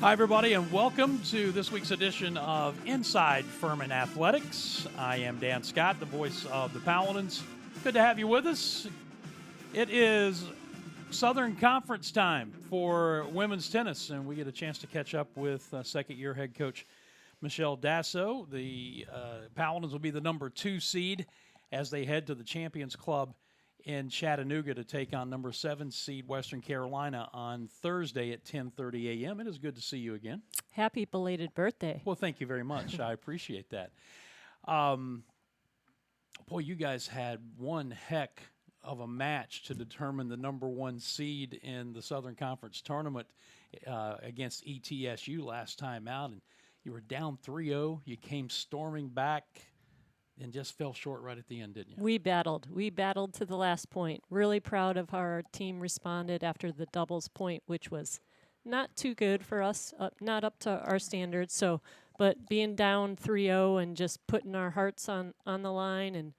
Hi, everybody, and welcome to this week's edition of Inside Furman Athletics. I am Dan Scott, the voice of the Paladins. Good to have you with us. It is Southern Conference time for women's tennis, and we get a chance to catch up with second-year head coach Michelle Dasso. The Paladins will be the number 2 seed as they head to the Champions Club in Chattanooga to take on number 7 seed Western Carolina on Thursday at 10:30 a.m. It is good to see you again. Happy belated birthday. Well, thank you very much. I appreciate that. Boy, you guys had one heck of a match to determine the number 1 seed in the Southern Conference Tournament against ETSU last time out, and you were down 3-0. You came storming back and just fell short right at the end, didn't you? We battled to the last point. Really proud of how our team responded after the doubles point, which was not too good for us, not up to our standards. So, but being down 3-0 and just putting our hearts on the line, and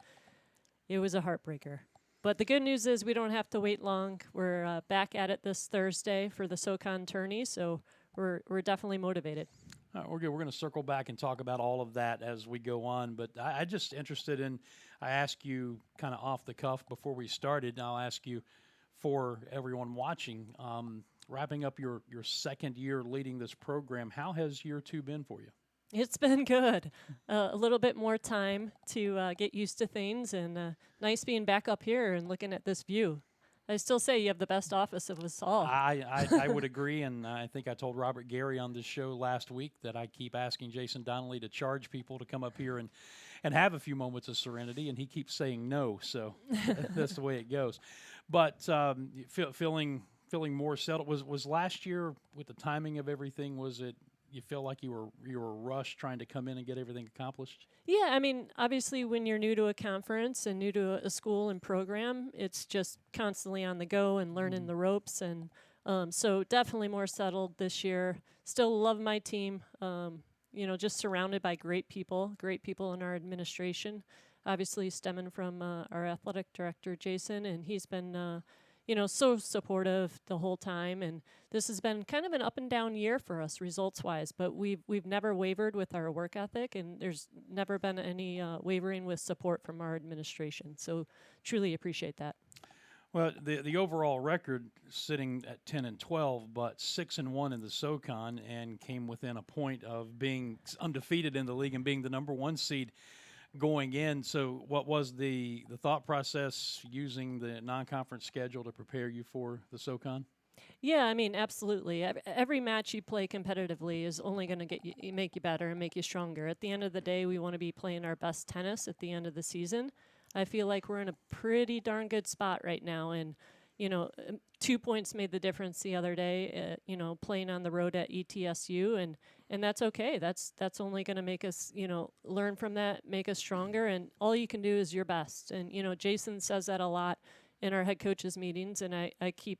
it was a heartbreaker. But the good news is we don't have to wait long. We're back at it this Thursday for the SoCon Tourney, so we're definitely motivated. We're good. We're going to circle back and talk about all of that as we go on. But I just interested in, I asked you kind of off the cuff before we started, and I'll ask you for everyone watching, wrapping up your second year leading this program, how has year 2 been for you? It's been good. A little bit more time to get used to things, and nice being back up here and looking at this view. I still say you have the best office of us all. I would agree, and I think I told Robert Gary on this show last week that I keep asking Jason Donnelly to charge people to come up here and have a few moments of serenity, and he keeps saying no, so that's the way it goes. But feeling more settled. Was last year, with the timing of everything, was it you feel like you were rushed trying to come in and get everything accomplished? Yeah, I mean, obviously when you're new to a conference and new to a school and program, it's just constantly on the go and learning the ropes. And so definitely more settled this year. Still love my team, just surrounded by great people in our administration, obviously stemming from our athletic director, Jason, and he's been so supportive the whole time, and this has been kind of an up and down year for us results-wise, but we've never wavered with our work ethic, and there's never been any wavering with support from our administration, so truly appreciate that. Well, the overall record sitting at 10-12, but 6-1 in the SoCon, and came within a point of being undefeated in the league and being the number 1 seed going in. So what was the thought process using the non-conference schedule to prepare you for the SoCon? Yeah, I mean, absolutely. Every match you play competitively is only going to make you better and make you stronger. At the end of the day, we want to be playing our best tennis at the end of the season. I feel like we're in a pretty darn good spot right now, and 2 points made the difference the other day, playing on the road at ETSU, and that's okay. That's only going to make us, learn from that, make us stronger, and all you can do is your best. And, Jason says that a lot in our head coaches meetings, and I keep,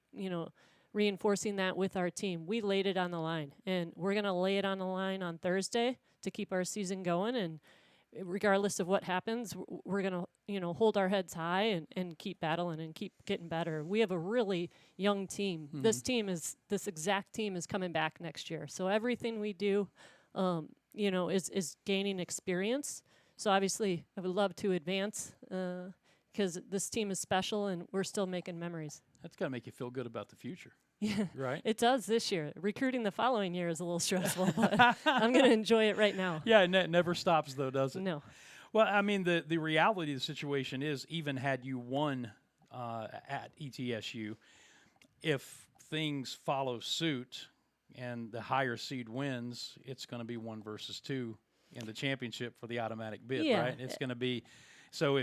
reinforcing that with our team. We laid it on the line, and we're going to lay it on the line on Thursday to keep our season going, and regardless of what happens, we're going to, hold our heads high and keep battling and keep getting better. We have a really young team. Mm-hmm. This exact team is coming back next year. So everything we do, is gaining experience. So obviously I would love to advance because this team is special and we're still making memories. That's got to make you feel good about the future. Yeah, right. It does this year. Recruiting the following year is a little stressful, but I'm going to enjoy it right now. Yeah, it never stops, though, does it? No. Well, I mean, the reality of the situation is, even had you won at ETSU, if things follow suit and the higher seed wins, it's going to be 1 versus 2 in the championship for the automatic bid, right? It's going to be so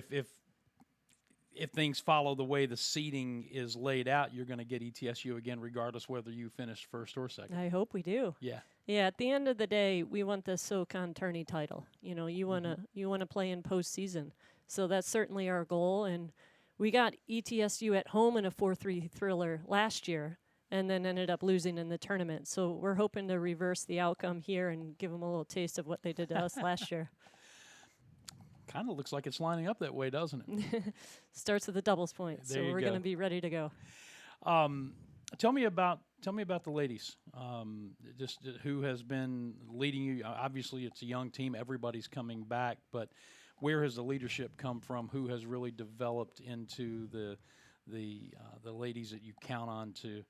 if things follow the way the seeding is laid out, you're going to get ETSU again, regardless whether you finish first or second. I hope we do. Yeah. Yeah. At the end of the day, we want the SoCon Tourney title. You wanna play in postseason, so that's certainly our goal. And we got ETSU at home in a 4-3 thriller last year, and then ended up losing in the tournament. So we're hoping to reverse the outcome here and give them a little taste of what they did to us last year. Kind of looks like it's lining up that way, doesn't it? Starts with the doubles point, There so we're going to be ready to go. Tell me about Tell me about the ladies. Just who has been leading you? Obviously, it's a young team. Everybody's coming back, but where has the leadership come from? Who has really developed into the ladies that you count on to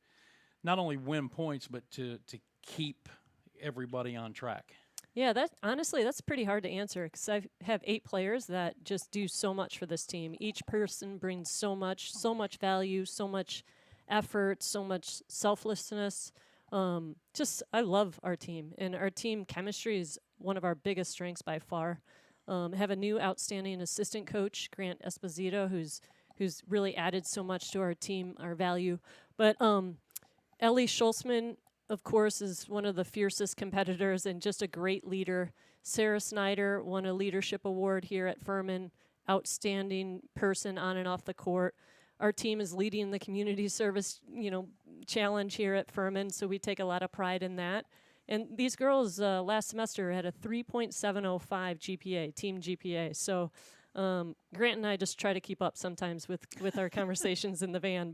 not only win points but to keep everybody on track? Yeah, that's pretty hard to answer because I have 8 players that just do so much for this team. Each person brings so much value, so much effort, so much selflessness. I love our team, and our team chemistry is one of our biggest strengths by far. Have a new outstanding assistant coach, Grant Esposito, who's really added so much to our team, our value. But Ellie Schultzman, of course, is one of the fiercest competitors and just a great leader. Sarah Snyder won a leadership award here at Furman, outstanding person on and off the court. Our team is leading the community service, challenge here at Furman, so we take a lot of pride in that. And these girls last semester had a 3.705 GPA, team GPA. So Grant and I just try to keep up sometimes with our conversations in the van.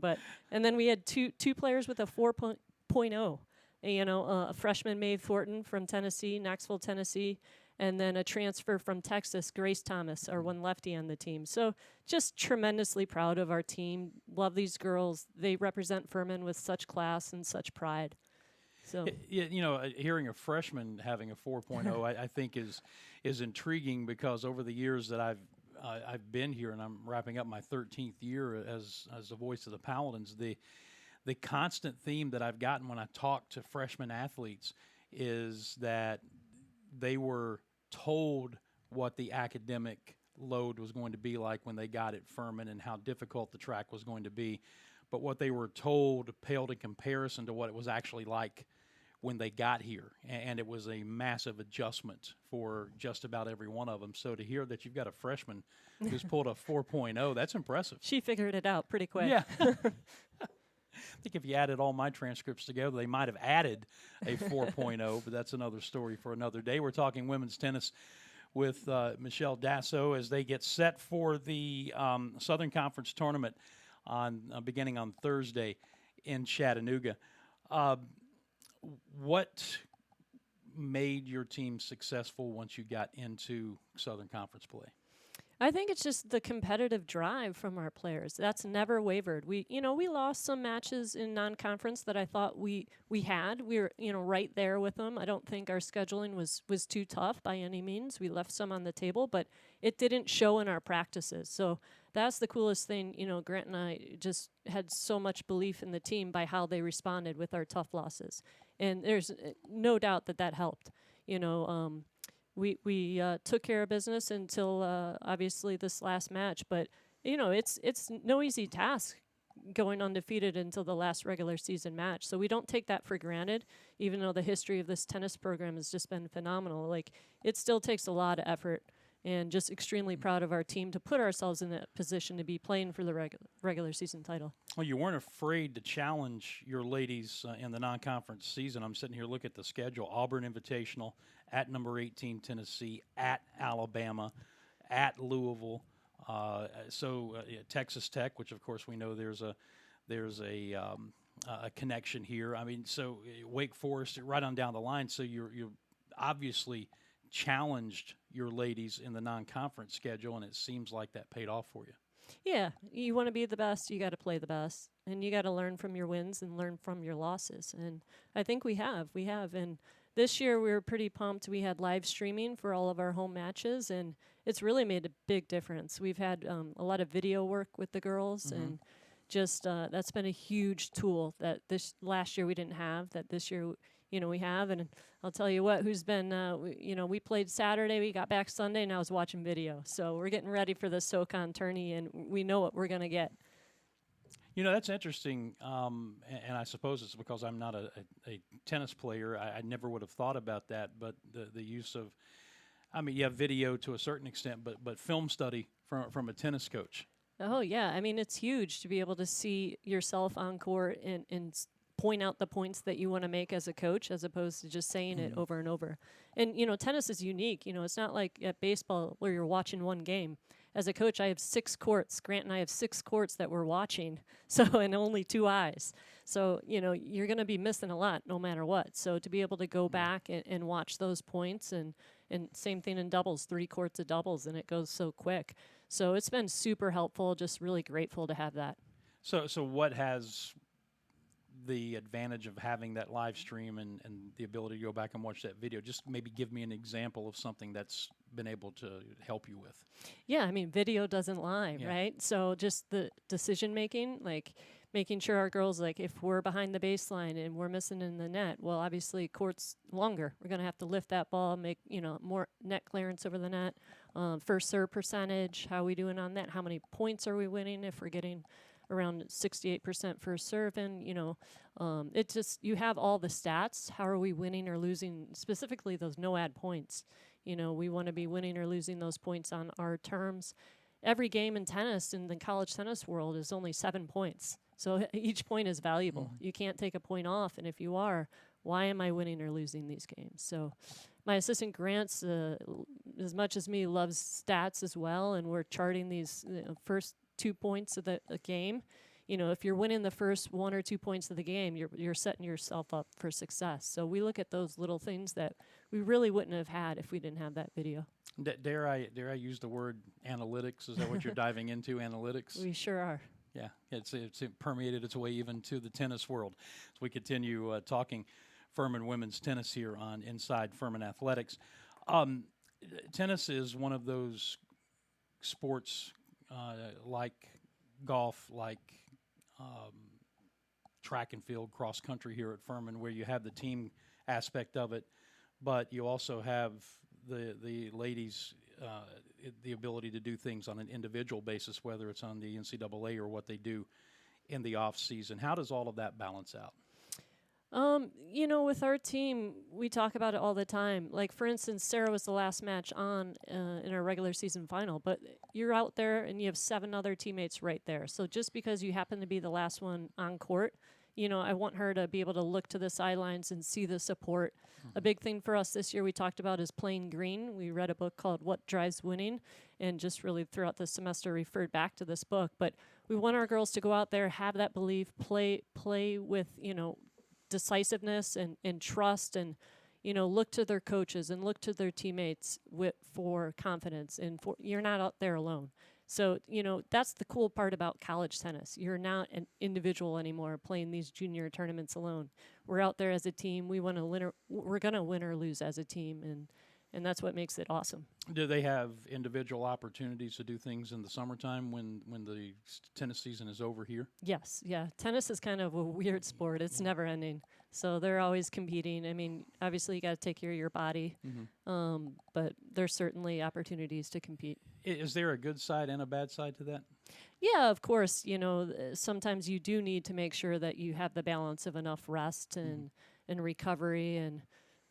And then we had two players with a 4.0. A freshman, Mae Thornton from Tennessee, Knoxville, Tennessee, and then a transfer from Texas, Grace Thomas, our one lefty on the team. So just tremendously proud of our team. Love these girls. They represent Furman with such class and such pride. So hearing a freshman having a 4.0, I think is intriguing because over the years that I've been here, and I'm wrapping up my 13th year as the voice of the Paladins, the constant theme that I've gotten when I talk to freshman athletes is that they were told what the academic load was going to be like when they got at Furman and how difficult the track was going to be. But what they were told paled in comparison to what it was actually like when they got here. And it was a massive adjustment for just about every one of them. So to hear that you've got a freshman who's pulled a 4.0, that's impressive. She figured it out pretty quick. Yeah. I think if you added all my transcripts together, they might have added a 4.0, but that's another story for another day. We're talking women's tennis with Michelle Dasso as they get set for the Southern Conference Tournament beginning on Thursday in Chattanooga. What made your team successful once you got into Southern Conference play? I think it's just the competitive drive from our players. That's never wavered. We lost some matches in non-conference that I thought we had. We were, right there with them. I don't think our scheduling was too tough by any means. We left some on the table, but it didn't show in our practices. So that's the coolest thing. Grant and I just had so much belief in the team by how they responded with our tough losses. And there's no doubt that helped. We took care of business until obviously this last match, but it's no easy task going undefeated until the last regular season match. So we don't take that for granted, even though the history of this tennis program has just been phenomenal. Like, it still takes a lot of effort, and just extremely proud of our team to put ourselves in that position to be playing for the regular season title. Well, you weren't afraid to challenge your ladies in the non-conference season. I'm sitting here looking at the schedule: Auburn Invitational, at number 18 Tennessee, at Alabama, at Louisville, Texas Tech, which of course we know there's a connection here. I mean, so Wake Forest, right on down the line. So you're obviously challenged your ladies in the non-conference schedule, and it seems like that paid off for you. Yeah, you want to be the best, you got to play the best, and you got to learn from your wins and learn from your losses. And I think we have. And this year we were pretty pumped. We had live streaming for all of our home matches, and it's really made a big difference. We've had a lot of video work with the girls, and just that's been a huge tool that this last year we didn't have, that this year we have. And I'll tell you what, who's been, we played Saturday, we got back Sunday, and I was watching video. So we're getting ready for the SoCon Tourney, and we know what we're going to get. That's interesting, and I suppose it's because I'm not a tennis player. I never would have thought about that, but the use of, you have video to a certain extent, but film study from a tennis coach. Oh, yeah. It's huge to be able to see yourself on court and point out the points that you want to make as a coach, as opposed to just saying it over and over. And, tennis is unique. It's not like at baseball where you're watching one game. as a coach, I have 6 courts. Grant and I have 6 courts that we're watching, so and only 2 eyes. So, you're going to be missing a lot no matter what. So to be able to go back and watch those points, and same thing in doubles, 3 courts of doubles, and it goes so quick. So it's been super helpful, just really grateful to have that. So what has the advantage of having that live stream and the ability to go back and watch that video? Just maybe give me an example of something that's been able to help you with. Yeah, I mean, video doesn't lie, right? So just the decision making, like making sure our girls, like if we're behind the baseline and we're missing in the net, well, obviously court's longer. We're going to have to lift that ball, make, more net clearance over the net. First serve percentage, how are we doing on that? How many points are we winning if we're getting around 68% first serve? And, it just, you have all the stats. How are we winning or losing, specifically those no-ad points? We want to be winning or losing those points on our terms. Every game in tennis, in the college tennis world, is only 7 points. So each point is valuable. You can't take a point off. And if you are, why am I winning or losing these games? So my assistant Grant's, as much as me, loves stats as well. And we're charting these first 2 points of the game. If you're winning the first 1 or 2 points of the game, you're setting yourself up for success. So we look at those little things that we really wouldn't have had if we didn't have that video. Dare I use the word analytics? Is that what you're diving into, analytics? We sure are. Yeah, it's permeated its way even to the tennis world. As we continue talking Furman women's tennis here on Inside Furman Athletics. Tennis is one of those sports like golf, like track and field, cross country here at Furman, where you have the team aspect of it, but you also have the ladies the ability to do things on an individual basis, whether it's on the NCAA or what they do in the off season. How does all of that balance out? With our team, we talk about it all the time. Like, for instance, Sarah was the last match on in our regular season final, but you're out there and you have 7 other teammates right there. So just because you happen to be the last one on court, I want her to be able to look to the sidelines and see the support. A big thing for us this year we talked about is playing green. We read a book called What Drives Winning, and just really throughout the semester referred back to this book. But we want our girls to go out there, have that belief, play with, decisiveness and trust, and look to their coaches and look to their teammates for confidence, and you're not out there alone. So that's the cool part about college tennis. You're not an individual anymore playing these junior tournaments alone. We're out there as a team. We're gonna win or lose as a team, and that's what makes it awesome. Do they have individual opportunities to do things in the summertime when the tennis season is over here? Yes, yeah. Tennis is kind of a weird sport. It's never ending. So they're always competing. I mean, obviously you got to take care of your body, but there's certainly opportunities to compete. Is there a good side and a bad side to that? Yeah, of course. Sometimes you do need to make sure that you have the balance of enough rest and recovery. And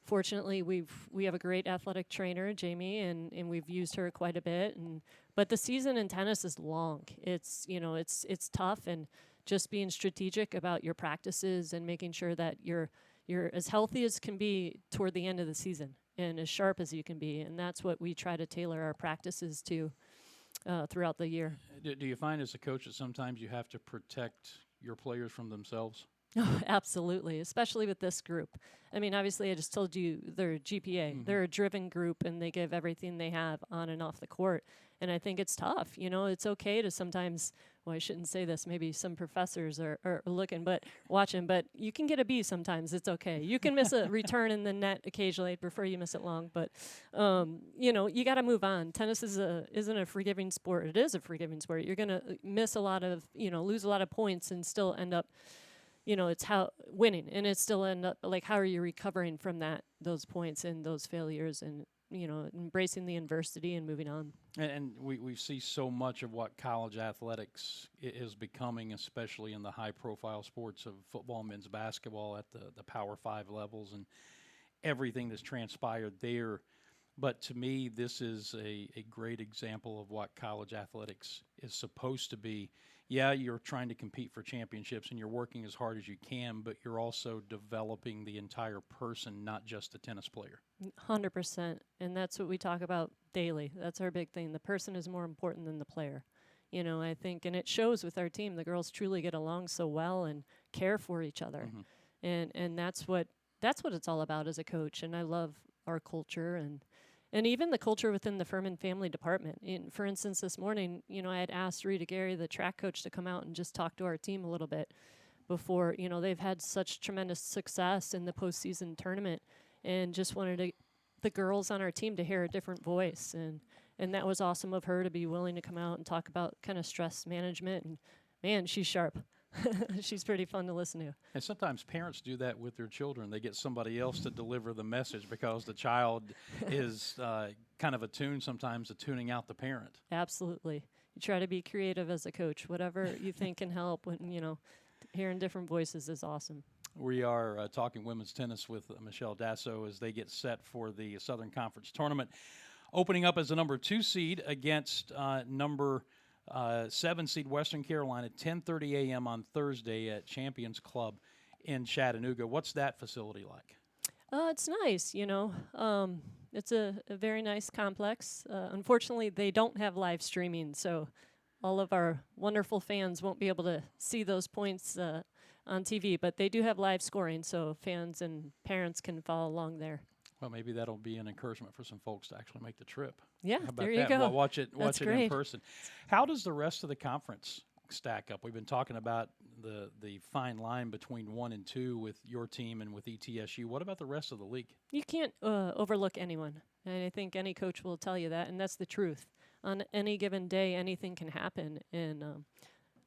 fortunately, we have a great athletic trainer, Jamie, and we've used her quite a bit. But the season in tennis is long. It's it's tough, and just being strategic about your practices and making sure that you're as healthy as can be toward the end of the season and as sharp as you can be. And that's what we try to tailor our practices to throughout the year. Do you find as a coach that sometimes you have to protect your players from themselves? Oh, absolutely, especially with this group. I mean, obviously, I just told you they're GPA. They're a driven group, and they give everything they have on and off the court. And I think it's tough. It's okay to sometimes, well, I shouldn't say this. Maybe some professors are looking, but watching. But you can get a B sometimes. It's okay. You can miss a return in the net occasionally. I'd prefer you miss it long. But, you got to move on. Tennis isn't a forgiving sport. It is a forgiving sport. You're going to miss a lot of, lose a lot of points and still end up, it's how winning, and it still end up like, how are you recovering from those points and those failures, and embracing the adversity and moving on. And we see so much of what college athletics is becoming, especially in the high-profile sports of football, men's basketball at the Power 5 levels, and everything that's transpired there. But to me, this is a great example of what college athletics is supposed to be. yeah, you're trying to compete for championships and you're working as hard as you can, but you're also developing the entire person, not just the tennis player. 100%. And that's what we talk about daily. That's our big thing. The person is more important than the player. You know, I think, and it shows with our team. The girls truly get along so well and care for each other. And that's what it's all about as a coach. And I love our culture and even the culture within the Furman family department. For instance, this morning, you know, I had asked Rita Gary, the track coach, to come out and just talk to our team a little bit before, you know, they've had such tremendous success in the postseason tournament and just wanted the girls on our team to hear a different voice. And that was awesome of her to be willing to come out and talk about kind of stress management. And, man, she's sharp. She's pretty fun to listen to. And sometimes parents do that with their children. They get somebody else to deliver the message because the child is kind of attuned sometimes to tuning out the parent. Absolutely. You try to be creative as a coach. Whatever you think can help, when, you know, hearing different voices is awesome. We are talking women's tennis with Michelle Dasso as they get set for the Southern Conference Tournament, opening up as the number 2 seed against number 7 seed Western Carolina, 10:30 a.m. on Thursday at Champions Club in Chattanooga. What's that facility like? It's nice, you know. It's a very nice complex. Unfortunately, they don't have live streaming, so all of our wonderful fans won't be able to see those points on TV, but they do have live scoring, so fans and parents can follow along there. Well, maybe that'll be an encouragement for some folks to actually make the trip. Yeah, How about there you that? go. Well, watch it in great. person. How does the rest of the conference stack up? We've been talking about the fine line between 1 and 2 with your team and with ETSU. What about the rest of the league? You can't overlook anyone, and I think any coach will tell you that, and that's the truth. On any given day, anything can happen, and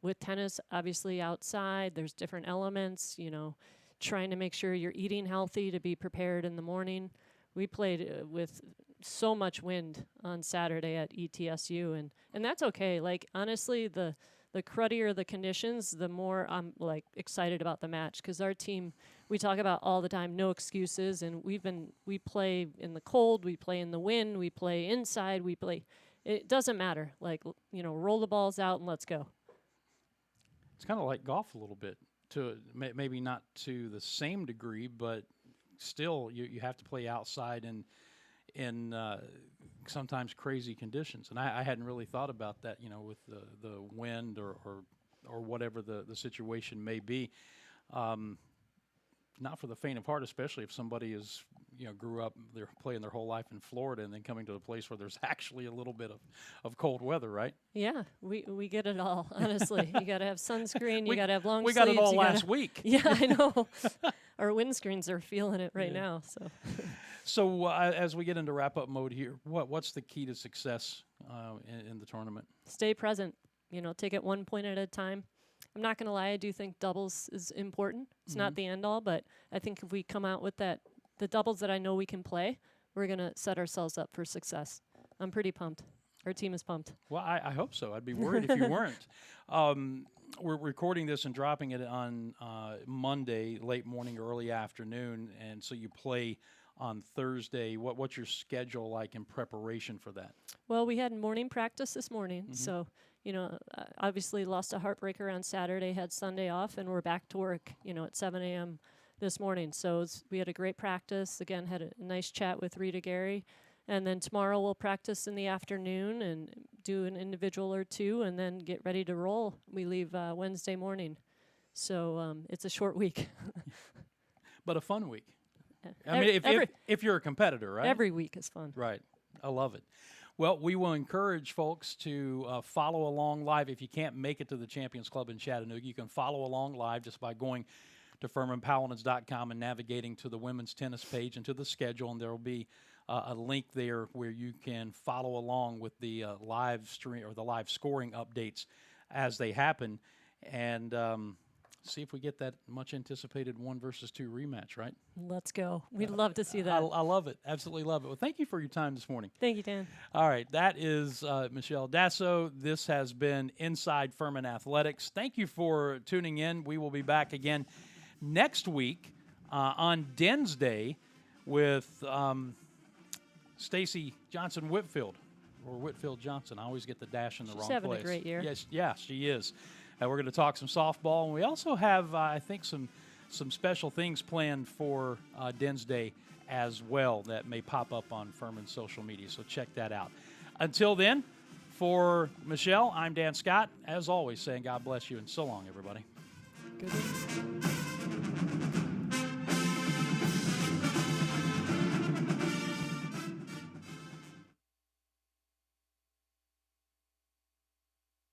with tennis, obviously outside, there's different elements, you know, trying to make sure you're eating healthy to be prepared in the morning. We played with so much wind on Saturday at ETSU, and that's okay. Like, honestly, the cruddier the conditions, the more I'm, like, excited about the match, because our team, we talk about all the time, no excuses, and we play in the cold, we play in the wind, we play inside, it doesn't matter. Like, you know, roll the balls out and let's go. It's kind of like golf a little bit, to maybe not to the same degree, but still you have to play outside in sometimes crazy conditions. And I hadn't really thought about that, you know, with the wind or whatever the situation may be. Not for the faint of heart, especially if somebody is, you know, grew up, they're playing their whole life in Florida and then coming to a place where there's actually a little bit of cold weather, right? Yeah, we get it all, honestly. You got to have sunscreen, you got to have long we sleeves. We got it all last week. Yeah, I know. Our windscreens are feeling it right now. So as we get into wrap-up mode here, what's the key to success in the tournament? Stay present. You know, take it one point at a time. I'm not going to lie, I do think doubles is important. It's not the end-all, but I think if we come out with the doubles that I know we can play, we're going to set ourselves up for success. I'm pretty pumped. Our team is pumped. Well, I hope so. I'd be worried if you weren't. We're recording this and dropping it on Monday, late morning, early afternoon, and so you play on Thursday. What's your schedule like in preparation for that? Well, we had morning practice this morning, so, you know, obviously lost a heartbreaker on Saturday, had Sunday off, and we're back to work, you know, at 7 a.m. this morning. So we had a great practice. Again, had a nice chat with Rita Gary. And then tomorrow we'll practice in the afternoon and do an individual or two and then get ready to roll. We leave Wednesday morning. So it's a short week. But a fun week. I mean, if you're a competitor, right? Every week is fun. Right. I love it. Well, we will encourage folks to follow along live. If you can't make it to the Champions Club in Chattanooga, you can follow along live just by going to FurmanPaladins.com and navigating to the women's tennis page and to the schedule, and there will be a link there where you can follow along with the live stream or the live scoring updates as they happen, and see if we get that much anticipated 1 versus 2 rematch, right? Let's go. We'd love to see that. I love it. Absolutely love it. Well, thank you for your time this morning. Thank you, Dan. All right. That is Michelle Dasso. This has been Inside Furman Athletics. Thank you for tuning in. We will be back again next week on Wednesday with Stacy Johnson-Whitfield, or Whitfield Johnson. I always get the dash in the wrong place. She's having a great year. Yes, yeah, she is. We're going to talk some softball, and we also have, I think, some special things planned for Dens Day as well that may pop up on Furman's social media, so check that out. Until then, for Michelle, I'm Dan Scott, as always, saying God bless you, and so long, everybody. Good.